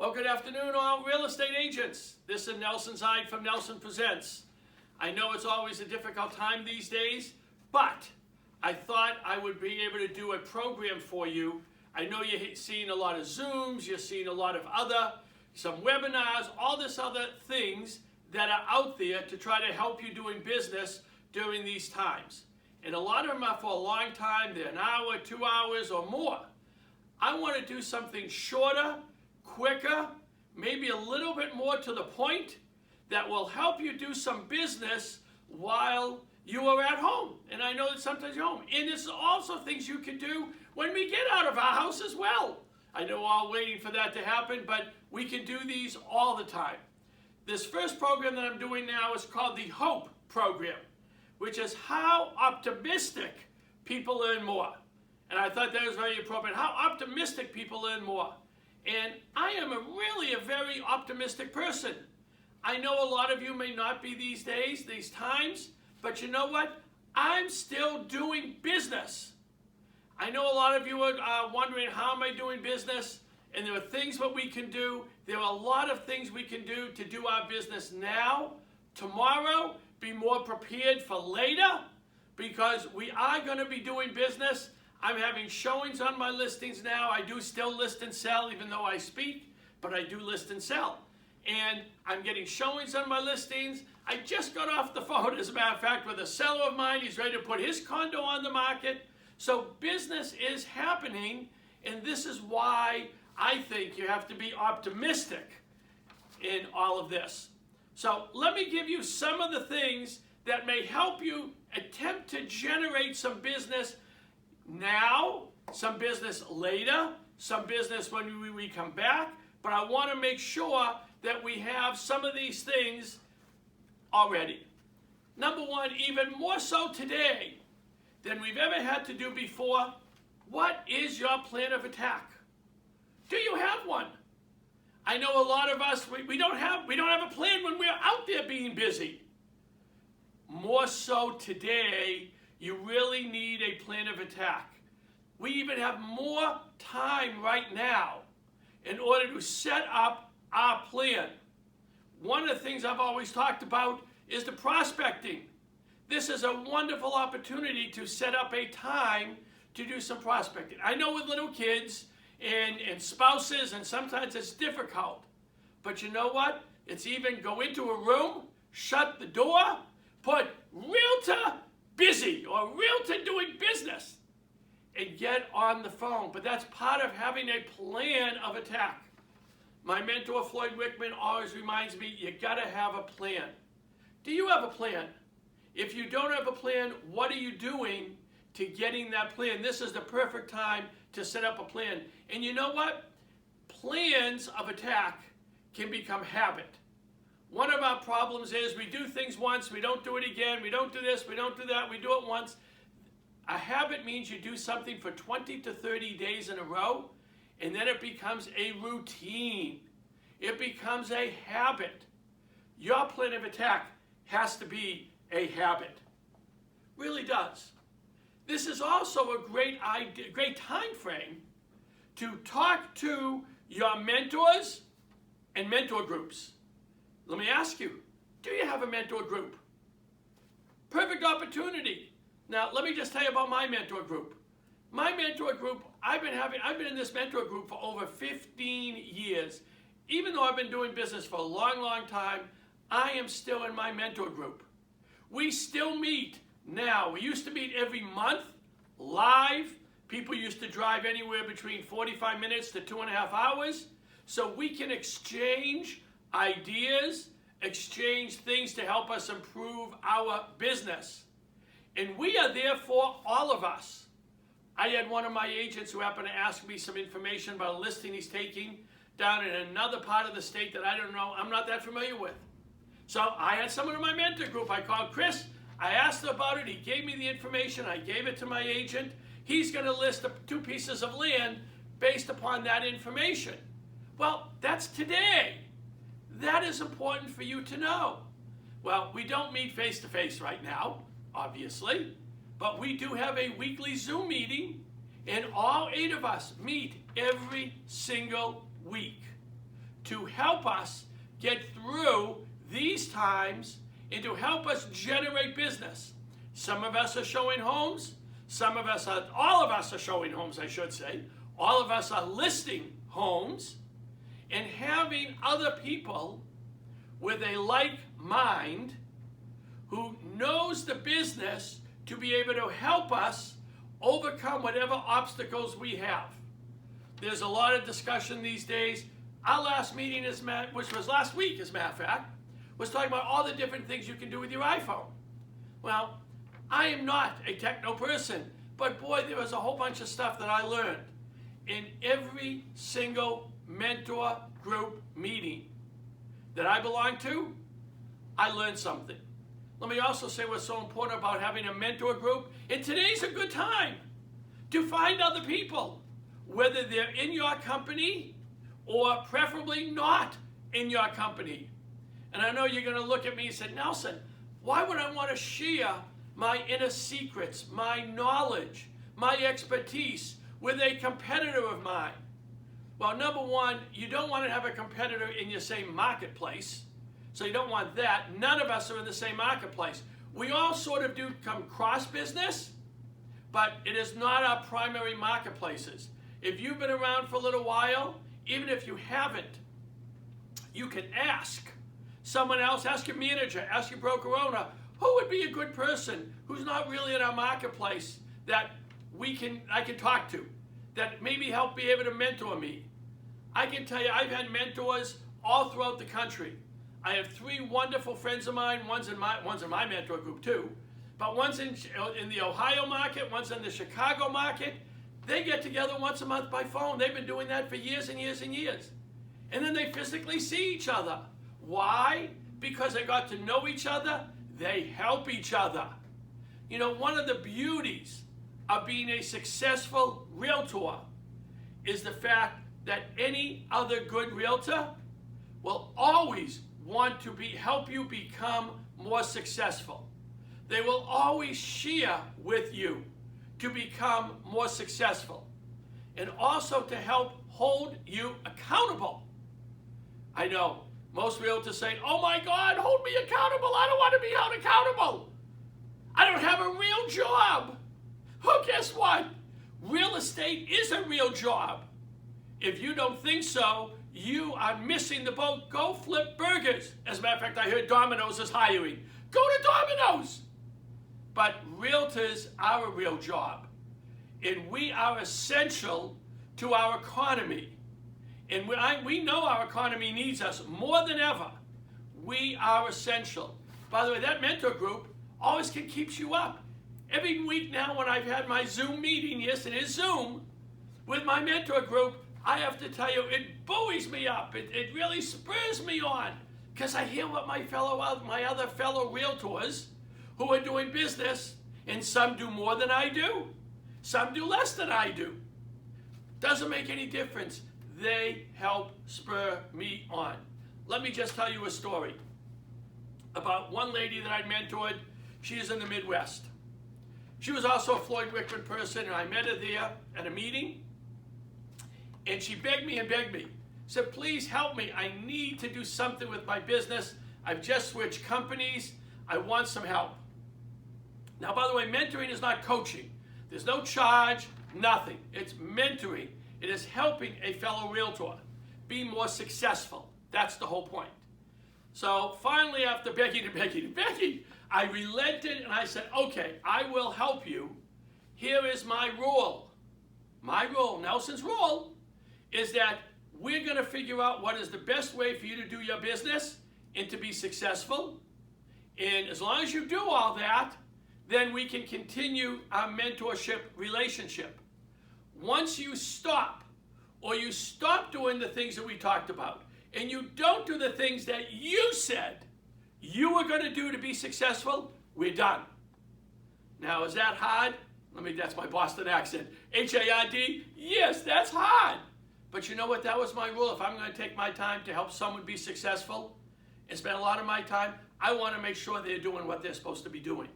Well, good afternoon, all real estate agents. This is Nelson Zide from Nelson Presents. I know it's always a difficult time these days, but I thought I would be able to do a program for you. I know you're seeing a lot of Zooms, you're seeing a lot of some webinars, all this other things that are out there to try to help you doing business during these times. And a lot of them are for a long time, they're an hour, 2 hours, or more. I want to do something shorter, quicker, maybe a little bit more to the point that will help you do some business while you are at home. And I know that sometimes you're home. And there's also things you can do when we get out of our house as well. I know we're all waiting for that to happen, but we can do these all the time. This first program that I'm doing now is called the H.O.P.E program, which is how optimistic people earn more. And I thought that was very appropriate. How optimistic people earn more. And I am really a very optimistic person. I know a lot of you may not be these days, these times, but you know what? I'm still doing business. I know a lot of you are wondering, how am I doing business? And there are things that we can do. There are a lot of things we can do to do our business now, tomorrow, be more prepared for later, because we are going to be doing business. I'm having showings on my listings now. I do still list and sell, even though I speak, but I do list and sell. And I'm getting showings on my listings. I just got off the phone, as a matter of fact, with a seller of mine. He's ready to put his condo on the market. So business is happening, and this is why I think you have to be optimistic in all of this. So let me give you some of the things that may help you attempt to generate some business now, some business later, some business when we come back, but I want to make sure that we have some of these things already. Number one, even more so today than we've ever had to do before, what is your plan of attack? Do you have one? I know a lot of us, we don't have a plan when we're out there being busy. More so today, you really need a plan of attack. We even have more time right now in order to set up our plan. One of the things I've always talked about is the prospecting. This is a wonderful opportunity to set up a time to do some prospecting. I know with little kids and spouses, and sometimes it's difficult. But you know what? It's even go into a room, shut the door, put realtor busy or realtor doing business, and get on the phone. But that's part of having a plan of attack. My mentor, Floyd Wickman, always reminds me, you gotta have a plan. Do you have a plan? If you don't have a plan, what are you doing to getting that plan? This is the perfect time to set up a plan. And you know what? Plans of attack can become habit. One of our problems is we do things once, we don't do it again, we don't do this, we don't do that, we do it once. A habit means you do something for 20 to 30 days in a row, and then it becomes a routine. It becomes a habit. Your plan of attack has to be a habit. Really does. This is also a great idea, great time frame to talk to your mentors and mentor groups. Let me ask you, do you have a mentor group? Perfect opportunity. Now, let me just tell you about my mentor group. My mentor group, I've been in this mentor group for over 15 years. Even though I've been doing business for a long, long time, I am still in my mentor group. We still meet now. We used to meet every month, live. People used to drive anywhere between 45 minutes to 2.5 hours. So we can exchange ideas, exchange things to help us improve our business. And we are there for all of us. I had one of my agents who happened to ask me some information about a listing he's taking down in another part of the state that I don't know, I'm not that familiar with. So I had someone in my mentor group. I called Chris. I asked him about it. He gave me the information. I gave it to my agent. He's going to list 2 pieces of land based upon that information. Well, that's today. That is important for you to know. Well, we don't meet face-to-face right now, obviously, but we do have a weekly Zoom meeting, and all 8 of us meet every single week to help us get through these times and to help us generate business. Some of us are showing homes. All of us are showing homes, I should say. All of us are listing homes, and having other people with a like mind who knows the business to be able to help us overcome whatever obstacles we have. There's a lot of discussion these days. Our last meeting, which was last week as a matter of fact, was talking about all the different things you can do with your iPhone. Well, I am not a techno person, but boy, there was a whole bunch of stuff that I learned. In every single mentor group meeting that I belong to, I learned something. Let me also say what's so important about having a mentor group. And today's a good time to find other people, whether they're in your company or preferably not in your company. And I know you're going to look at me and say, Nelson, why would I want to share my inner secrets, my knowledge, my expertise with a competitor of mine? Well, number one, you don't want to have a competitor in your same marketplace. So you don't want that. None of us are in the same marketplace. We all sort of do come cross business, but it is not our primary marketplaces. If you've been around for a little while, even if you haven't, you can ask someone else, ask your manager, ask your broker owner, who would be a good person who's not really in our marketplace that I can talk to, that maybe help be able to mentor me. I can tell you, I've had mentors all throughout the country. I have 3 wonderful friends of mine. One's in my mentor group too, but one's in the Ohio market, one's in the Chicago market. They get together once a month by phone. They've been doing that for years and years and years. And then they physically see each other. Why? Because they got to know each other. They help each other. You know, one of the beauties of being a successful realtor is the fact that any other good realtor will always want to help you become more successful. They will always share with you to become more successful, and also to help hold you accountable. I know most realtors say, oh my God, hold me accountable. I don't want to be held accountable. I don't have a real job. Well, guess what? Real estate is a real job. If you don't think so, you are missing the boat. Go flip burgers. As a matter of fact, I heard Domino's is hiring. Go to Domino's. But realtors are a real job. And we are essential to our economy. And we know our economy needs us more than ever. We are essential. By the way, that mentor group always keeps you up. Every week now when I've had my Zoom meeting, yes, it is Zoom, with my mentor group, I have to tell you, it buoys me up. It really spurs me on. Because I hear what my other fellow realtors who are doing business, and some do more than I do. Some do less than I do. Doesn't make any difference. They help spur me on. Let me just tell you a story about one lady that I mentored. She's in the Midwest. She was also a Floyd Wickman person, and I met her there at a meeting. And she begged me and begged me. Said, please help me. I need to do something with my business. I've just switched companies. I want some help. Now, by the way, mentoring is not coaching. There's no charge, nothing. It's mentoring. It is helping a fellow realtor be more successful. That's the whole point. So finally, after begging and begging and begging, I relented and I said, okay, I will help you. Here is my rule. My rule, Nelson's rule, is that we're going to figure out what is the best way for you to do your business and to be successful. And as long as you do all that, then we can continue our mentorship relationship. Once you stop, or you stop doing the things that we talked about, and you don't do the things that you said you were going to do to be successful, we're done. Now, is that hard? That's my Boston accent. H-A-R-D? Yes, that's hard. But you know what? That was my rule. If I'm going to take my time to help someone be successful and spend a lot of my time, I want to make sure they're doing what they're supposed to be doing.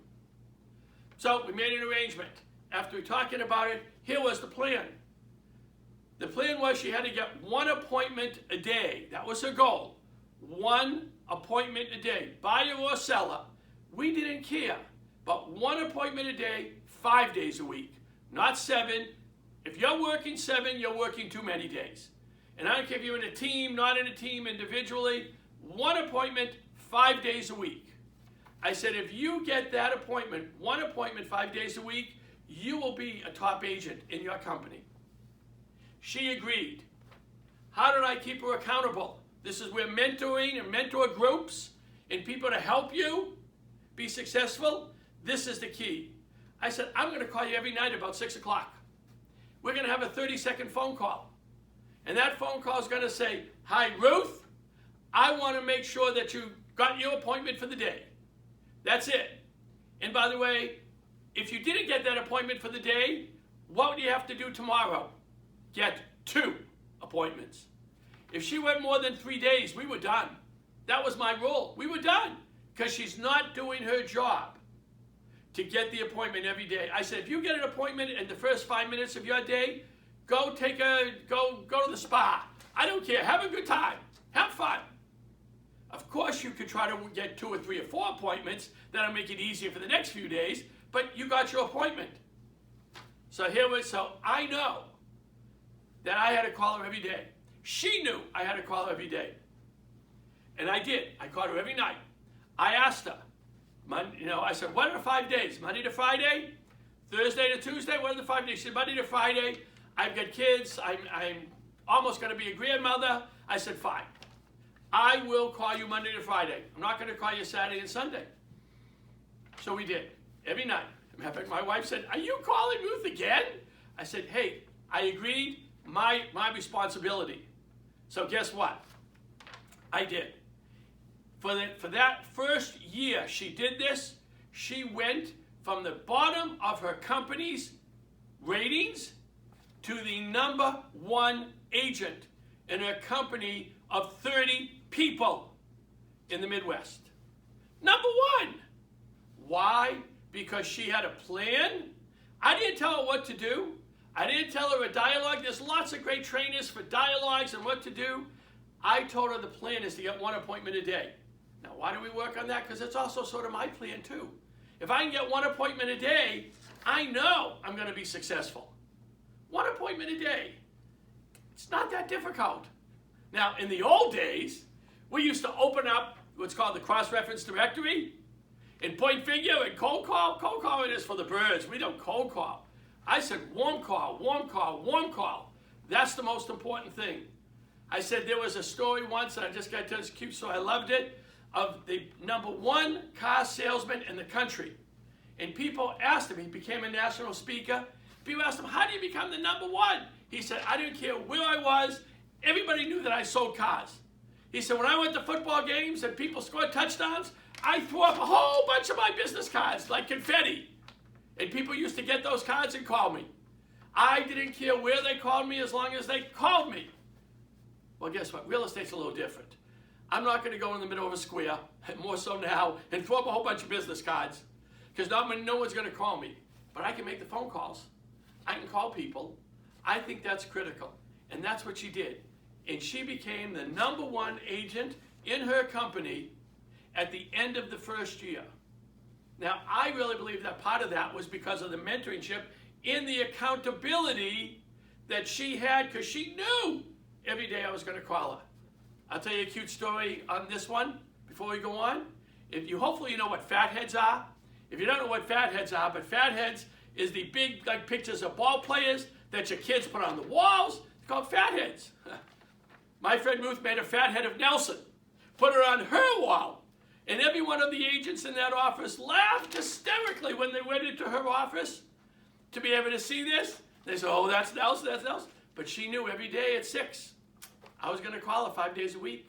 So we made an arrangement. After talking about it, here was the plan. The plan was she had to get 1 appointment a day. That was her goal. 1 appointment a day. Buyer or seller, we didn't care. But 1 appointment a day, 5 days a week, not 7. If you're working 7, you're working too many days. And I don't care if you're in a team, not in a team, individually, 1 appointment, 5 days a week. I said, if you get that appointment, 1 appointment 5 days a week, you will be a top agent in your company. She agreed. How did I keep her accountable? This is where mentoring and mentor groups and people to help you be successful, this is the key. I said, I'm going to call you every night about 6 o'clock. We're going to have a 30-second phone call. And that phone call is going to say, hi, Ruth, I want to make sure that you got your appointment for the day. That's it. And by the way, if you didn't get that appointment for the day, what do you have to do tomorrow? Get 2 appointments. If she went more than 3 days, we were done. That was my rule. We were done because she's not doing her job to get the appointment every day. I said, if you get an appointment in the first 5 minutes of your day, go to the spa. I don't care. Have a good time. Have fun. Of course, you could try to get 2 or 3 or 4 appointments. That'll make it easier for the next few days. But you got your appointment. So I know that I had to call her every day. She knew I had to call her every day. And I did. I called her every night. I asked her, I said, what are the 5 days? Monday to Friday? Thursday to Tuesday? What are the 5 days? She said, Monday to Friday. I've got kids. I'm almost going to be a grandmother. I said, fine. I will call you Monday to Friday. I'm not going to call you Saturday and Sunday. So we did. Every night. Matter of fact, my wife said, are you calling Ruth again? I said, hey, I agreed. My responsibility. So guess what? I did. For that first year she did this, she went from the bottom of her company's ratings to the #1 agent in her company of 30 people in the Midwest. #1. Why? Because she had a plan. I didn't tell her what to do. I didn't tell her a dialogue. There's lots of great trainers for dialogues and what to do. I told her the plan is to get 1 appointment a day. Now, why do we work on that? Because it's also sort of my plan too. If I can get 1 appointment a day, I know I'm going to be successful. 1 appointment a day. It's not that difficult. Now, in the old days, we used to open up what's called the cross-reference directory and point figure and cold call. Cold calling is for the birds. We don't cold call. I said warm call, warm call, warm call. That's the most important thing. I said there was a story once, and I just got to this cute, so I loved it, of the #1 car salesman in the country. And people asked him, he became a national speaker. People asked him, how do you become the #1? He said, I didn't care where I was. Everybody knew that I sold cars. He said, when I went to football games and people scored touchdowns, I threw up a whole bunch of my business cards like confetti. And people used to get those cards and call me. I didn't care where they called me as long as they called me. Well, guess what? Real estate's a little different. I'm not going to go in the middle of a square, more so now, and throw up a whole bunch of business cards because no one's going to call me. But I can make the phone calls. I can call people. I think that's critical. And that's what she did. And she became the #1 agent in her company at the end of the first year. Now, I really believe that part of that was because of the mentorship and the accountability that she had, because she knew every day I was going to call her. I'll tell you a cute story on this one before we go on. Hopefully you know what fatheads are. If you don't know what fatheads are, but fatheads is the big pictures of ball players that your kids put on the walls. It's called fatheads. My friend Ruth made a fathead of Nelson, put her on her wall. And every one of the agents in that office laughed hysterically when they went into her office to be able to see this. They said, oh, that's Nelson, that's Nelson. But she knew every day at 6, I was going to call her 5 days a week.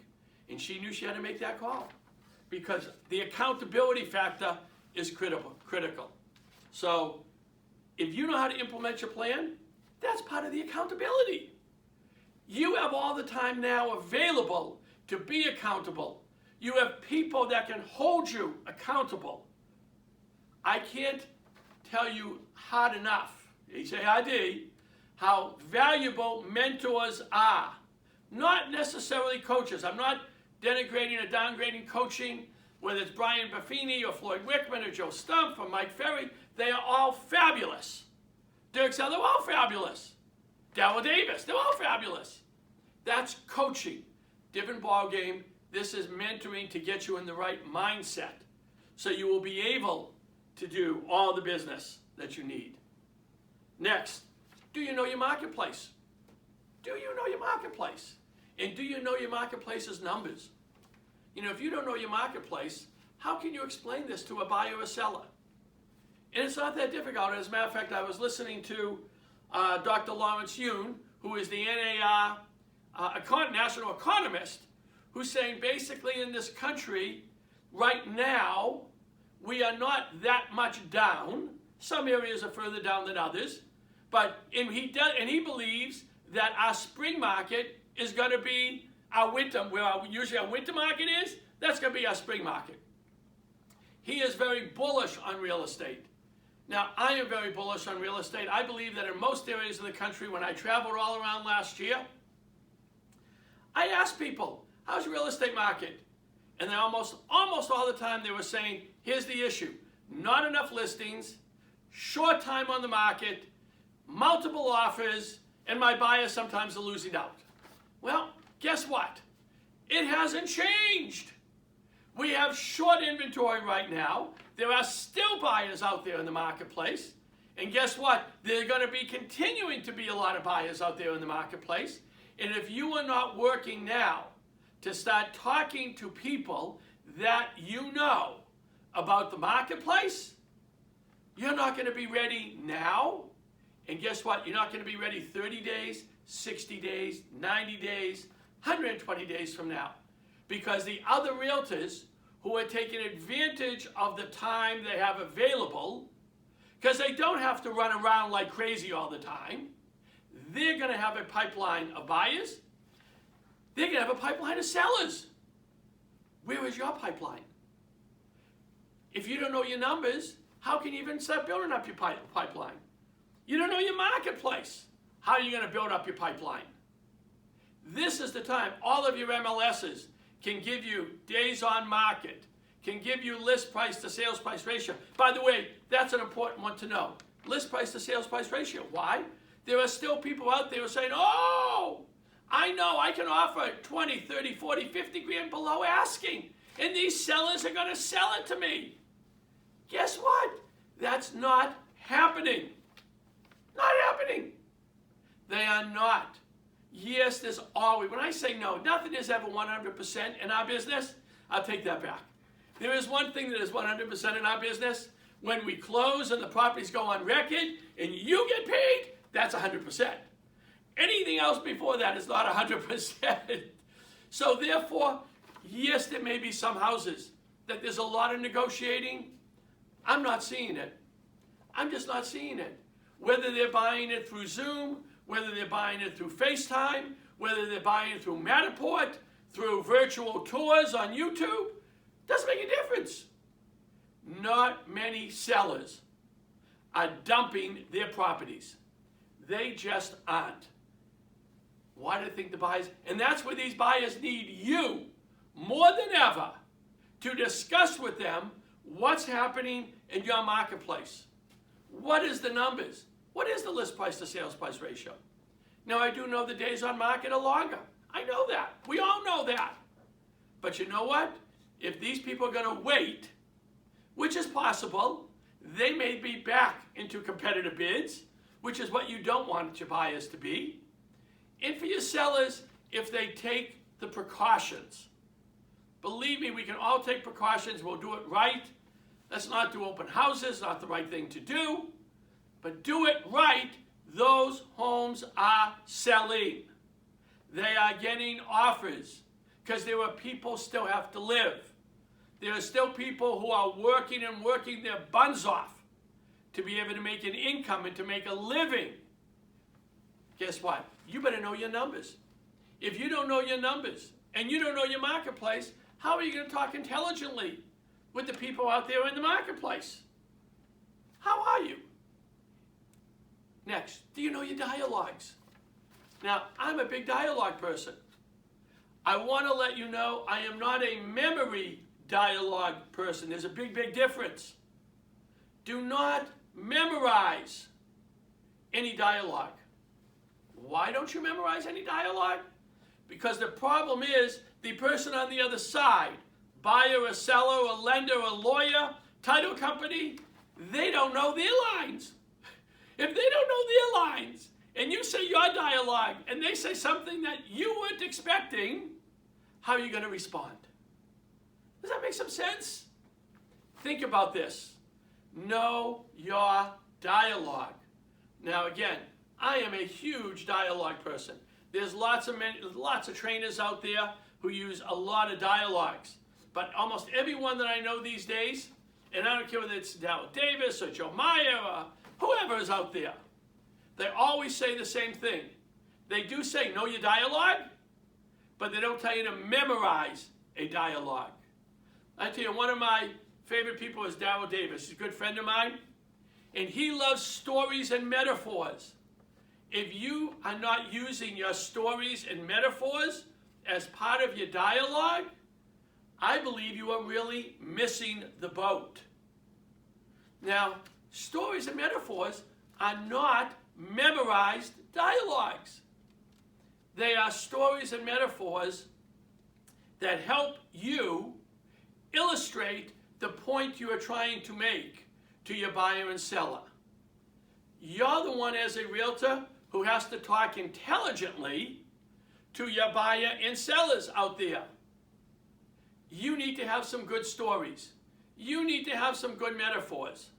And she knew she had to make that call because the accountability factor is critical. So if you know how to implement your plan, that's part of the accountability. You have all the time now available to be accountable. You have people that can hold you accountable. I can't tell you hard enough, H-A-R-D, how valuable mentors are. Not necessarily coaches. I'm not denigrating or downgrading coaching, whether it's Brian Buffini or Floyd Wickman or Joe Stumpf or Mike Ferry. They are all fabulous. Dirk Sell, they're all fabulous. Darryl Davis, they're all fabulous. That's coaching. Different ball game. This is mentoring to get you in the right mindset so you will be able to do all the business that you need. Next, do you know your marketplace? Do you know your marketplace? And do you know your marketplace's numbers? You know, if you don't know your marketplace, how can you explain this to a buyer or a seller? And it's not that difficult. As a matter of fact, I was listening to Dr. Lawrence Yun, who is the NAR national economist, who's saying basically in this country, right now, we are not that much down. Some areas are further down than others. But he believes that our spring market is going to be our winter, where usually our winter market is, that's going to be our spring market. He is very bullish on real estate. Now, I am very bullish on real estate. I believe that in most areas of the country, when I traveled all around last year, I asked people, how's your real estate market? And they almost all the time they were saying, here's the issue. Not enough listings, short time on the market, multiple offers, and my buyers sometimes are losing out. Well, guess what? It hasn't changed. We have short inventory right now. There are still buyers out there in the marketplace. And guess what? There are going to be continuing to be a lot of buyers out there in the marketplace. And if you are not working now to start talking to people that you know about the marketplace, you're not going to be ready now. And guess what? You're not going to be ready 30 days, 60 days, 90 days, 120 days from now. Because the other realtors who are taking advantage of the time they have available, because they don't have to run around like crazy all the time, they're going to have a pipeline of buyers. They're going to have a pipeline of sellers. Where is your pipeline? If you don't know your numbers, how can you even start building up your pipeline? You don't know your marketplace. How are you going to build up your pipeline? This is the time. All of your MLSs can give you days on market, can give you list price to sales price ratio. By the way, that's an important one to know. List price to sales price ratio. Why? There are still people out there who are saying, oh, I know I can offer 20, 30, 40, 50 grand below asking, and these sellers are going to sell it to me. Guess what? That's not happening. Not happening. They are not. Yes, there's always, when I say no, nothing is ever 100% in our business. I'll take that back. There is one thing that is 100% in our business. When we close and the properties go on record and you get paid, that's 100%. Anything else before that is not 100%. So therefore, yes, there may be some houses that there's a lot of negotiating. I'm not seeing it. I'm just not seeing it. Whether they're buying it through Zoom, whether they're buying it through FaceTime, whether they're buying it through Matterport, through virtual tours on YouTube, doesn't make a difference. Not many sellers are dumping their properties. They just aren't. Why do they think the buyers? And that's where these buyers need you more than ever to discuss with them what's happening in your marketplace. What is the numbers? What is the list price to sales price ratio? Now, I do know the days on market are longer. I know that. We all know that. But you know what? If these people are going to wait, which is possible, they may be back into competitive bids, which is what you don't want your buyers to be. And for your sellers, if they take the precautions. Believe me, we can all take precautions. We'll do it right. Let's not do open houses, not the right thing to do. But do it right, those homes are selling. They are getting offers because there are people still have to live. There are still people who are working and working their buns off to be able to make an income and to make a living. Guess what? You better know your numbers. If you don't know your numbers and you don't know your marketplace, how are you going to talk intelligently with the people out there in the marketplace? How are you? Next, do you know your dialogues? Now, I'm a big dialogue person. I want to let you know I am not a memory dialogue person. There's a big, big difference. Do not memorize any dialogue. Why don't you memorize any dialogue? Because the problem is the person on the other side, buyer, a seller, a lender, a lawyer, title company, they don't know their lines. If they don't know their lines, and you say your dialogue, and they say something that you weren't expecting, how are you going to respond? Does that make some sense? Think about this. Know your dialogue. Now again, I am a huge dialogue person. There's lots of trainers out there who use a lot of dialogues. But almost everyone that I know these days, and I don't care whether it's Darryl Davis or Joe Meyer or whoever is out there, they always say the same thing. They do say, know your dialogue, but they don't tell you to memorize a dialogue. I tell you, one of my favorite people is Darryl Davis. He's a good friend of mine, and he loves stories and metaphors. If you are not using your stories and metaphors as part of your dialogue, I believe you are really missing the boat. Now, stories and metaphors are not memorized dialogues. They are stories and metaphors that help you illustrate the point you are trying to make to your buyer and seller. You're the one as a realtor who has to talk intelligently to your buyer and sellers out there. You need to have some good stories. You need to have some good metaphors.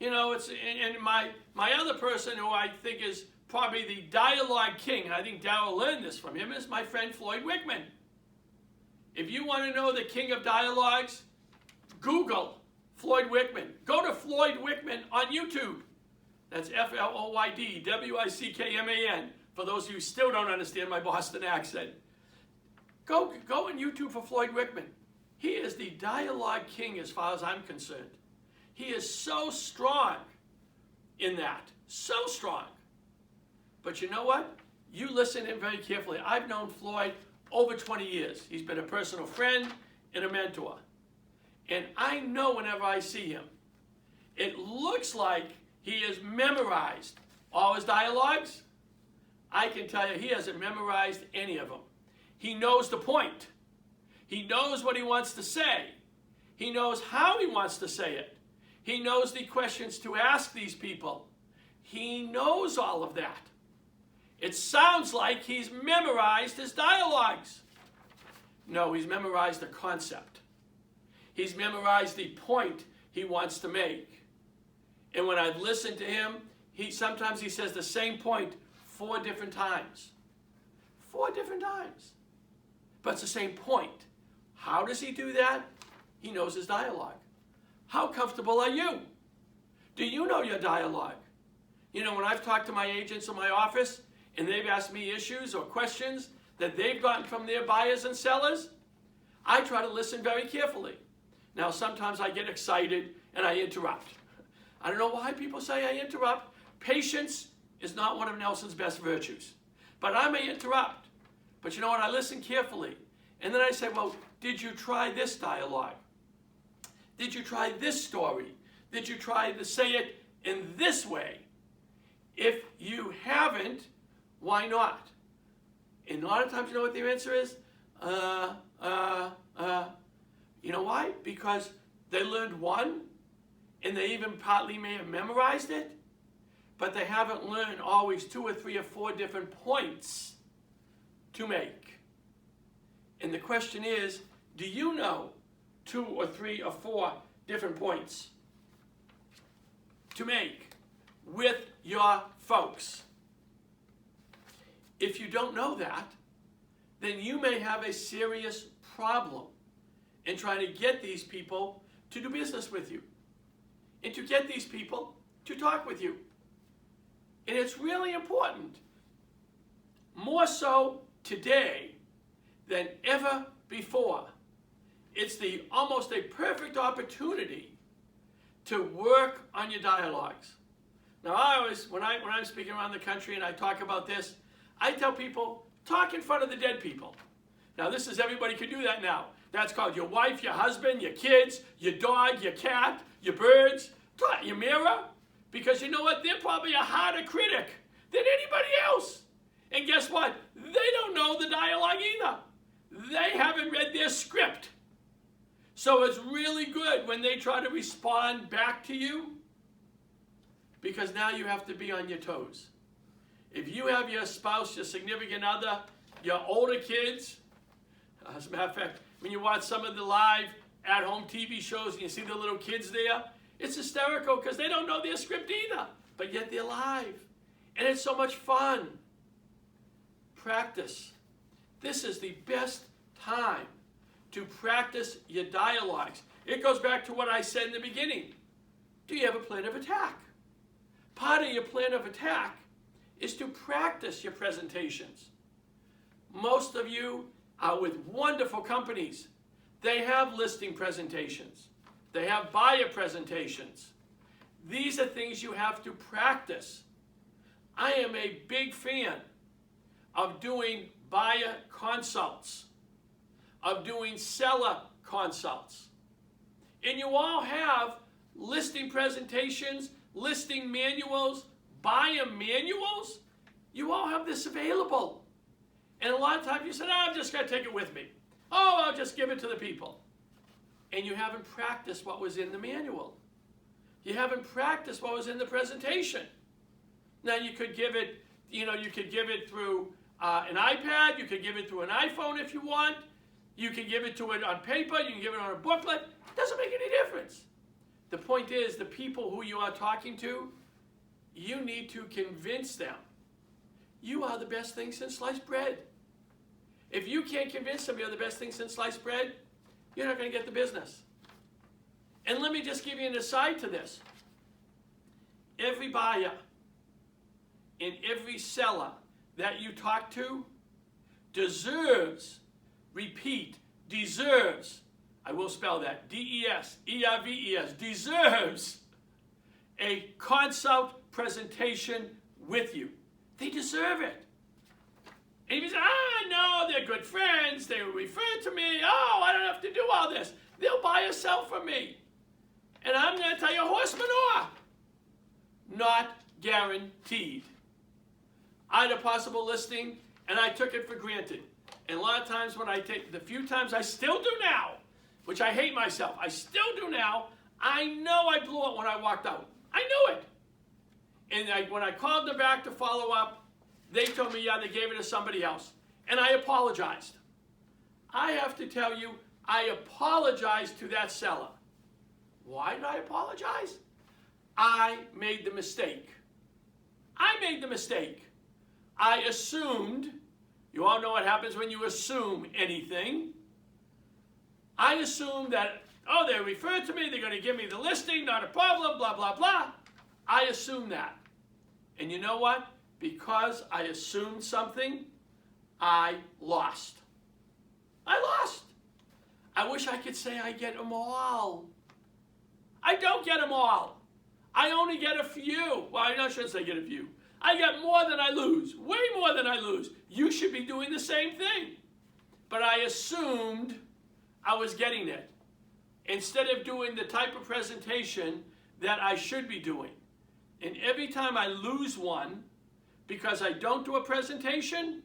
You know, and my other person who I think is probably the dialogue king, and I think Darryl learned this from him, is my friend Floyd Wickman. If you want to know the king of dialogues, Google Floyd Wickman. Go to Floyd Wickman on YouTube. That's Floyd Wickman, for those of you who still don't understand my Boston accent. Go on YouTube for Floyd Wickman. He is the dialogue king as far as I'm concerned. He is so strong in that. So strong. But you know what? You listen to him very carefully. I've known Floyd over 20 years. He's been a personal friend and a mentor. And I know whenever I see him, it looks like he has memorized all his dialogues. I can tell you he hasn't memorized any of them. He knows the point. He knows what he wants to say. He knows how he wants to say it. He knows the questions to ask these people. He knows all of that. It sounds like he's memorized his dialogues. No, he's memorized the concept. He's memorized the point he wants to make. And when I've listened to him, sometimes he says the same point 4 different times. 4 different times. But it's the same point. How does he do that? He knows his dialogue. How comfortable are you? Do you know your dialogue? You know, when I've talked to my agents in my office and they've asked me issues or questions that they've gotten from their buyers and sellers, I try to listen very carefully. Now, sometimes I get excited and I interrupt. I don't know why people say I interrupt. Patience is not one of Nelson's best virtues. But I may interrupt. But you know what? I listen carefully. And then I say, well, did you try this dialogue? Did you try this story? Did you try to say it in this way? If you haven't, why not? And a lot of times, you know what their answer is? You know why? Because they learned one, and they even partly may have memorized it, but they haven't learned always 2 or 3 or 4 different points to make. And the question is, do you know 2 or 3 or 4 different points to make with your folks? If you don't know that, then you may have a serious problem in trying to get these people to do business with you and to get these people to talk with you. And it's really important, more so today than ever before. It's almost a perfect opportunity to work on your dialogues. Now I always, when I'm speaking around the country and I talk about this, I tell people, talk in front of the dead people. Now this is, everybody can do that now. That's called your wife, your husband, your kids, your dog, your cat, your birds, your mirror. Because you know what? They're probably a harder critic than anybody else. And guess what? They don't know the dialogue either. They haven't read their script. So it's really good when they try to respond back to you, because now you have to be on your toes. If you have your spouse, your significant other, your older kids, as a matter of fact, when you watch some of the live at-home TV shows and you see the little kids there, it's hysterical because they don't know their script either, but yet they're live. And it's so much fun. Practice. This is the best time to practice your dialogues. It goes back to what I said in the beginning. Do you have a plan of attack? Part of your plan of attack is to practice your presentations. Most of you are with wonderful companies. They have listing presentations. They have buyer presentations. These are things you have to practice. I am a big fan of doing buyer consults, of doing seller consults. And you all have listing presentations, listing manuals, buyer manuals. You all have this available. And a lot of times you said, oh, I'm just going to take it with me. Oh, I'll just give it to the people. And you haven't practiced what was in the manual. You haven't practiced what was in the presentation. Now you could give it, you could give it through an iPad, you could give it through an iPhone if you want, you can give it to it on paper, you can give it on a booklet. It doesn't make any difference. The point is, the people who you are talking to, you need to convince them you are the best thing since sliced bread. If you can't convince them you're the best thing since sliced bread, you're not going to get the business. And let me just give you an aside to this. Every buyer and every seller that you talk to deserves, repeat, deserves, I will spell that, D-E-S-E-R-V-E-S, deserves a consult presentation with you. They deserve it. And you say, no, they're good friends, they will refer to me, oh, I don't have to do all this. They'll buy or sell from me. And I'm going to tell you, horse manure. Not guaranteed. I had a possible listing, and I took it for granted. And a lot of times when I take, the few times I still do now, which I hate myself, I still do now, I know I blew it when I walked out. I knew it. And when I called them back to follow up, they told me, yeah, they gave it to somebody else. And I apologized. I have to tell you, I apologized to that seller. Why did I apologize? I made the mistake. I made the mistake. I assumed, you all know what happens when you assume anything. I assumed that, oh, they referred to me, they're going to give me the listing, not a problem, blah, blah, blah. I assumed that. And you know what? Because I assumed something, I lost. I lost. I wish I could say I get them all. I don't get them all. I only get a few. Well, I shouldn't say get a few. I get more than I lose, way more than I lose. You should be doing the same thing. But I assumed I was getting it instead of doing the type of presentation that I should be doing. And every time I lose one, because I don't do a presentation,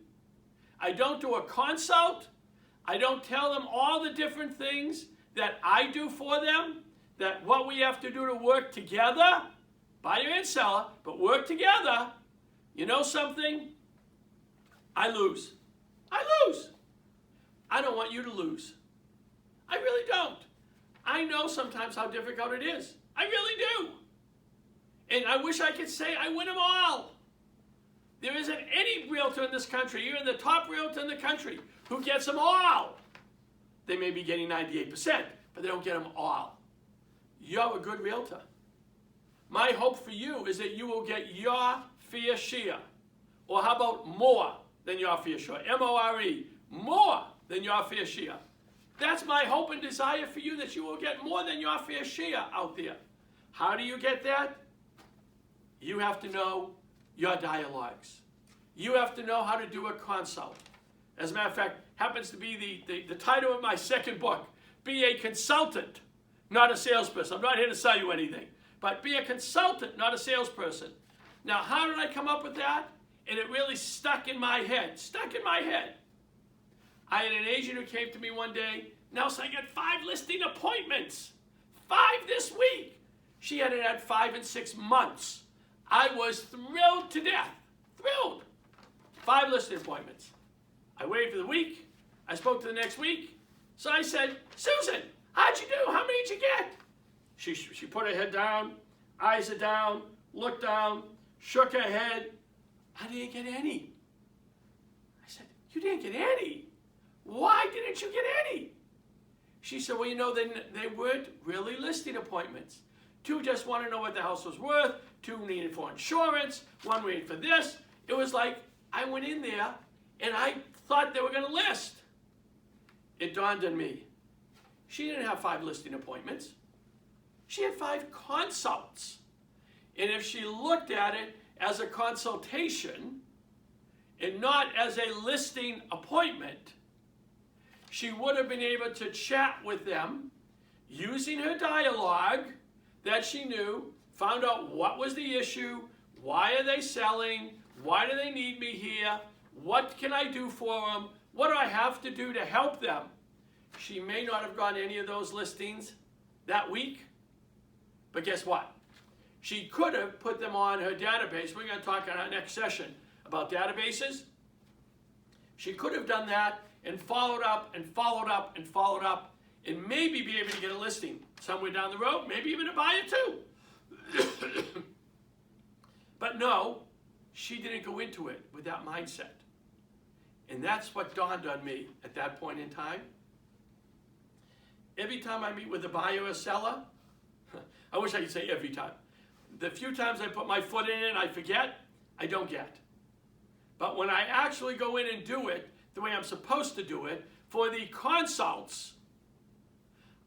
I don't do a consult, I don't tell them all the different things that I do for them, that what we have to do to work together, buyer and seller, but work together, you know something? I lose. I lose. I don't want you to lose. I really don't. I know sometimes how difficult it is. I really do. And I wish I could say I win them all. There isn't any realtor in this country, even the top realtor in the country, who gets them all. They may be getting 98%, but they don't get them all. You're a good realtor. My hope for you is that you will get your fair share. Or how about more than your fair share? M-O-R-E. More than your fair share. That's my hope and desire for you, that you will get more than your fair share out there. How do you get that? you have to know your dialogues. You have to know how to do a consult. As a matter of fact, happens to be the title of my second book, Be a Consultant, Not a Salesperson. I'm not here to sell you anything, but be a consultant, not a salesperson. Now, how did I come up with that? And it really stuck in my head, I had an agent who came to me one day, Nelson, I got 5 listing appointments. 5 this week. She hadn't had 5 in 6 months. I was thrilled to death, thrilled. 5 listing appointments. I waited for the week. I spoke to the next week. So I said, Susan, how'd you do? How many did you get? She put her head down, eyes are down, looked down, shook her head. I didn't get any. I said, you didn't get any? Why didn't you get any? She said, well, you know, they weren't really listing appointments. 2 just want to know what the house was worth. 2 needed for insurance. 1 waited for this. It was like I went in there and I thought they were going to list. It dawned on me. She didn't have 5 listing appointments. She had 5 consults. And if she looked at it as a consultation and not as a listing appointment, she would have been able to chat with them using her dialogue that she knew, found out what was the issue, why are they selling, why do they need me here, what can I do for them, what do I have to do to help them. She may not have gotten any of those listings that week, but guess what? She could have put them on her database. We're going to talk in our next session about databases. She could have done that and followed up and followed up and followed up and maybe be able to get a listing somewhere down the road, maybe even a buyer too. But no, she didn't go into it with that mindset. And that's what dawned on me at that point in time. Every time I meet with a buyer or a seller, I wish I could say every time. The few times I put my foot in it and I forget, I don't get. But when I actually go in and do it the way I'm supposed to do it, for the consults,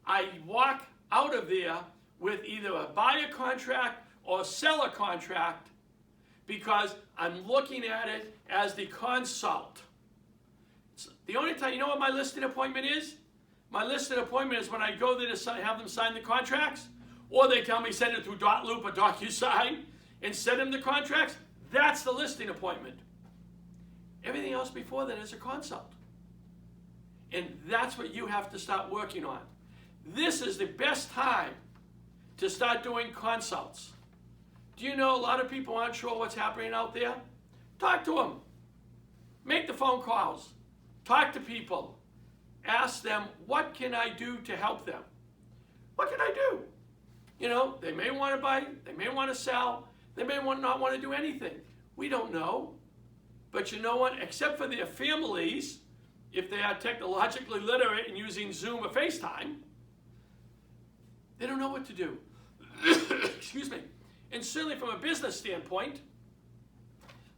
I walk out of there with either a buyer contract or a seller contract because I'm looking at it as the consult. The only time, you know what my listing appointment is? My listing appointment is when I go there to have them sign the contracts, or they tell me send it through .loop or DocuSign and send them the contracts. That's the listing appointment. Everything else before that is a consult. And that's what you have to start working on. This is the best time to start doing consults. Do you know a lot of people aren't sure what's happening out there? Talk to them. Make the phone calls. Talk to people. Ask them, what can I do to help them? What can I do? You know, they may want to buy, they may want to sell, they may not want to do anything. We don't know. But you know what? Except for their families, if they are technologically literate and using Zoom or FaceTime, they don't know what to do. Excuse me. And certainly from a business standpoint,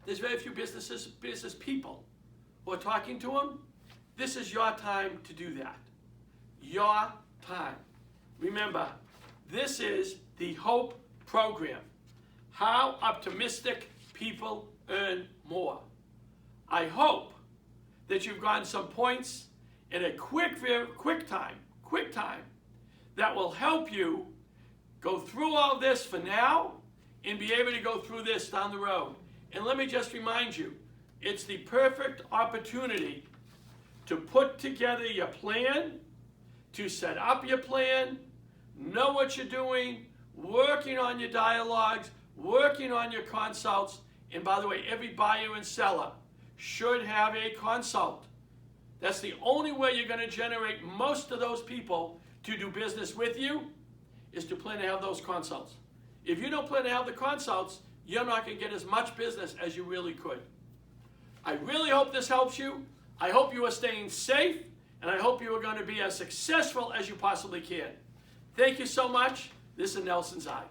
there's very few business people who are talking to them. This is your time to do that. Your time. Remember, this is the H.O.P.E program. How optimistic people earn more. I hope that you've gotten some points in a quick time that will help you go through all this for now and be able to go through this down the road. And let me just remind you, it's the perfect opportunity to put together your plan, to set up your plan, know what you're doing, working on your dialogues, working on your consults. And by the way, every buyer and seller should have a consult. That's the only way you're going to generate most of those people to do business with you, is to plan to have those consults. If you don't plan to have the consults, you're not going to get as much business as you really could. I really hope this helps you. I hope you are staying safe, and I hope you are going to be as successful as you possibly can. Thank you so much. This is Nelson Zide.